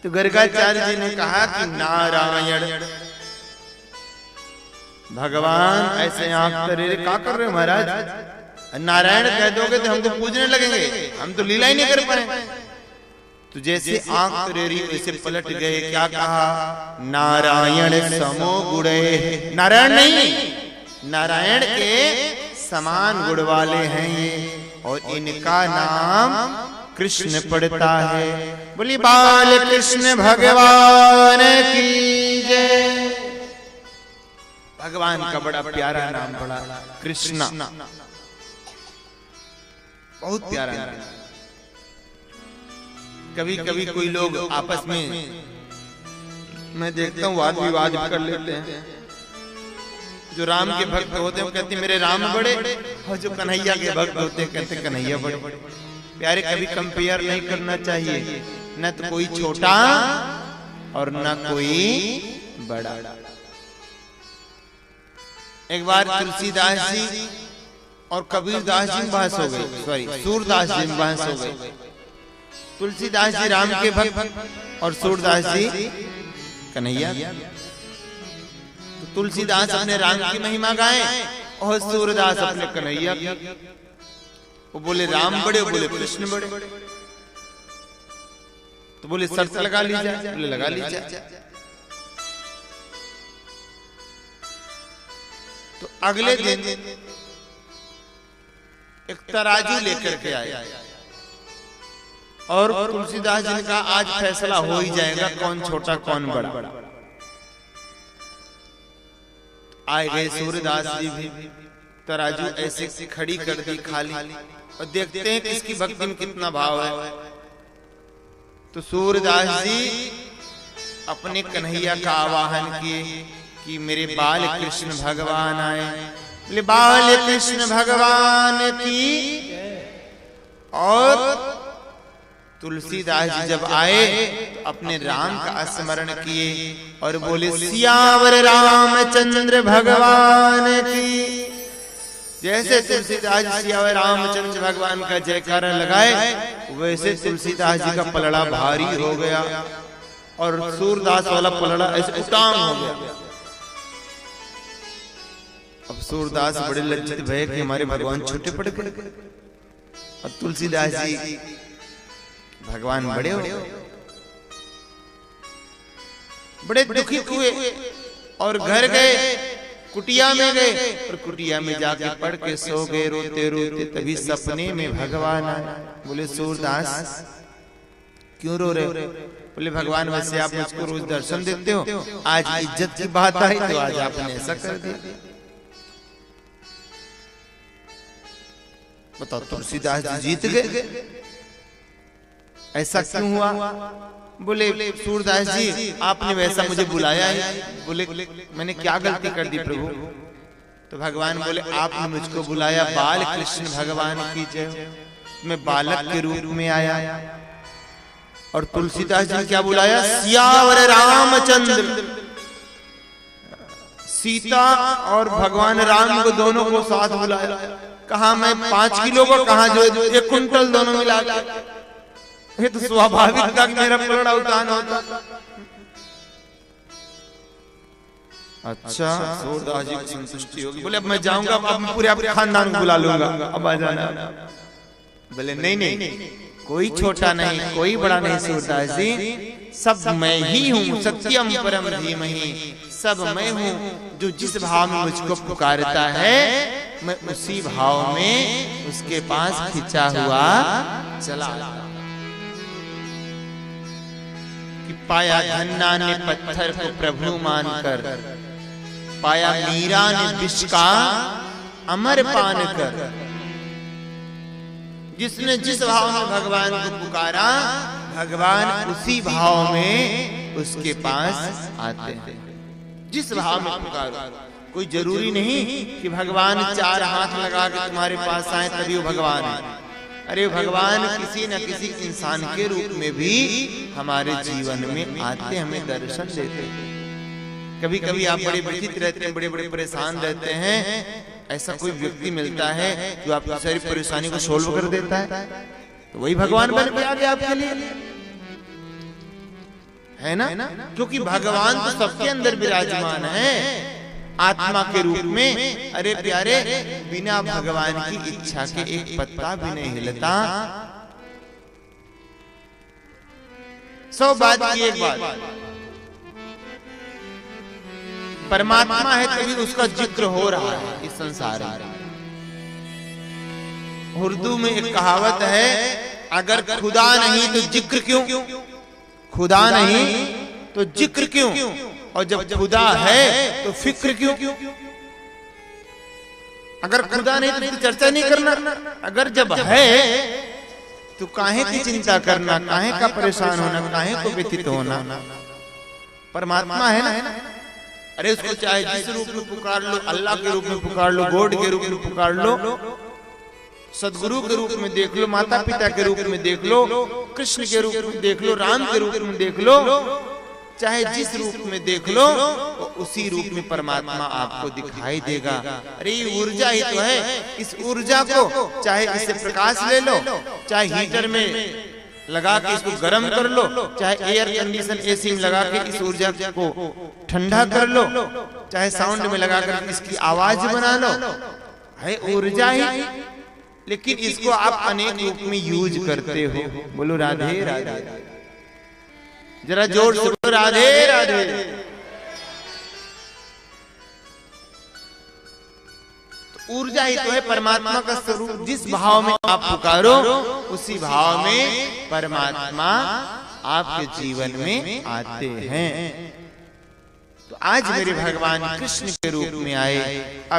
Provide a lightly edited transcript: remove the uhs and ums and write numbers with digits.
तो गर्गाचार्य जी ने कहा कि नारायण भगवान ऐसे आंख तरेरे क्या कर रहे हो महाराज? नारायण कह दोगे तो हम तो पूजने लगेंगे, हम तो लीला ही नहीं कर पाए। तो जैसे आंख तरेरी वैसे पलट गए, क्या कहा? नारायण समो गुणे। नारायण नहीं, नारायण के समान गुण वाले हैं ये, और इनका नाम कृष्ण पड़ता है। बोली बाल कृष्ण भगवान की जय। भगवान का बड़ा प्यारा नाम पड़ा कृष्णा, बहुत प्यारा नाम। कभी कभी कोई लोग आपस में मैं देखता हूँ वाद विवाद कर लेते हैं। जो राम के भक्त होते हैं कहते मेरे राम बड़े, और जो कन्हैया के भक्त होते हैं कहते कन्हैया बड़े। प्यारे कभी कंपेयर नहीं करना चाहिए, न तो कोई छोटा और न कोई बड़ा। एक बार तुलसीदास जी और कबीरदास जी में बहस हो गई, सॉरी सूरदास जी में बहस हो गई। तुलसीदास जी राम के भक्त और सूरदास जी कन्हैया। तो तुलसीदास अपने राम की महिमा गाए और सूरदास अपने कन्हैया की। वो बोले राम बड़े, बोले कृष्ण बड़े। तो बोले शर्त लगा लीजिए, बोले लगा लीजिए। तो अगले दिन एक तराजू लेकर के आए और तुलसीदास जी का आज फैसला हो ही जाएगा कौन छोटा कौन बड़ा। आए गए सूरदास जी भी, तराजू ऐसे खड़ी कर दी खाली, और देखते हैं कि इसकी भक्ति में कितना भाव है। तो सूरदास जी अपने कन्हैया का आवाहन किए कि मेरे बाल कृष्ण भगवान आए। बोले बाल कृष्ण भगवान की। और तुलसीदास जी जब आए तो अपने राम का स्मरण किए और बोले सियावर रामचंद्र भगवान की। जैसे तुलसीदास जी सियावर रामचंद्र भगवान का जयकारा लगाए, वैसे तुलसीदास जी का पलड़ा भारी हो गया और सूरदास वाला पलड़ा ऐसे उतांग हो गया। अब सूरदास बड़े लज्जित भय कि हमारे भगवान छोटे पड़ गए, और तुलसीदास जी भगवान बड़े हो, बड़े दुखी हुए और घर गए, कुटिया में गए, और कुटिया में जाके पढ़ के सो गए रोते रोते। तभी सपने में भगवान आए। बोले सूरदास क्यों रो रहे हो? बोले भगवान वैसे आप मुझको रोज दर्शन देते हो, आज इज्जत की बात आई तो आज आपने ऐसा कर दिया। बताओ तुलसीदास जी जीत गए, ऐसा क्यों हुआ? बोले सूरदास जी आपने वैसा मुझे बुलाया है। बोले मैंने क्या गलती कर दी प्रभु? तो भगवान बोले आपने मुझको बुलाया बाल कृष्ण भगवान की जय, मैं बालक के रूप में आया। और तुलसीदास जी क्या बुलाया? सियावर रामचंद्र। सीता और भगवान राम को दोनों को साथ बुलाया। कहा मैं 5 किलो को, कहा जो 1 कुंटल दोनों मिला के। ये तो स्वाभाविक था कि मेरा पलड़ा उतान होता। अच्छा सूरदास जी की संतुष्टि होगी। बोले अब मैं जाऊंगा, अब मैं पूरे अपने खानदान को बुला लूंगा, अब आ जाना। बोले नहीं, कोई छोटा नहीं, कोई बड़ा नहीं सूरदास जी, सब मैं ही हूँ, सत्यम परम धीमहि। सब मैं हूँ, जो जिस भाव में मुझको पुकारता है मैं उसी भाव में उसके पास खिंचा हुआ चला। कि पाया धन्ना ने पत्थर को प्रभु मानकर, पाया मीरा ने विष का अमर पान कर। जिसने जिस भाव में भगवान को पुकारा, भगवान उसी भाव में उसके पास आते हैं। जिस भाव में पुकारो, कोई जरूरी नहीं कि भगवान 4 हाथ लगा के तुम्हारे पास आए तभी वो भगवान है। अरे भगवान किसी न किसी इंसान के रूप में भी हमारे जीवन में आते, हमें दर्शन देते। कभी कभी आप बड़े विचित्र रहते हैं, बड़े बड़े परेशान रहते हैं, ऐसा कोई व्यक्ति मिलता है जो आपकी सारी परेशानी को सोल्व कर देता है, तो वही भगवान बन के आ गया आपके लिए। है ना, क्योंकि भगवान तो सबके अंदर विराजमान है आत्मा के रूप में। अरे प्यारे, बिना भगवान की इच्छा के एक पत्ता भी नहीं हिलता। 100 बात की एक बात, परमात्मा है तभी उसका जिक्र हो रहा है इस संसार में। उर्दू में एक कहावत है, अगर खुदा नहीं तो जिक्र क्यों, खुदा नहीं तो जिक्र क्यों, और जब खुदा है तो फिक्र क्यों। अगर खुदा नहीं तो चर्चा नहीं करना, अगर जब है तो काहे की चिंता करना, काहे का परेशान होना, काहे को व्यतीत होना। परमात्मा है ना, अरे उसको चाहे जिस रूप में पुकार लो, अल्लाह के रूप में पुकार लो, गॉड के रूप में पुकार लो, सदगुरु के रूप में देख लो, माता पिता के रूप में देख लो, कृष्ण के रूप में देख लो, राम के रूप में देख लो, चाहे जिस रूप में देख लो, तो उसी रूप में परमात्मा आपको दिखाई देगा। अरे ये ऊर्जा ही तो है, इस ऊर्जा को चाहे इससे प्रकाश ले लो, चाहे हीटर में लगा के इसको गर्म कर लो, चाहे एयर कंडीशन एसी में लगा के इस ऊर्जा को ठंडा कर लो, चाहे साउंड में लगा कर इसकी आवाज बना लो, है ऊर्जा ही। लेकिन इसको आप अनेक रूप में यूज करते हो। बोलो राधे राधे, जरा जोर से बोलो राधे राधे। तो ऊर्जा ही तो है परमात्मा का स्वरूप। जिस भाव में आप पुकारो उसी भाव में परमात्मा आपके जीवन में आते हैं। तो आज मेरे भगवान कृष्ण के रूप में आए। अब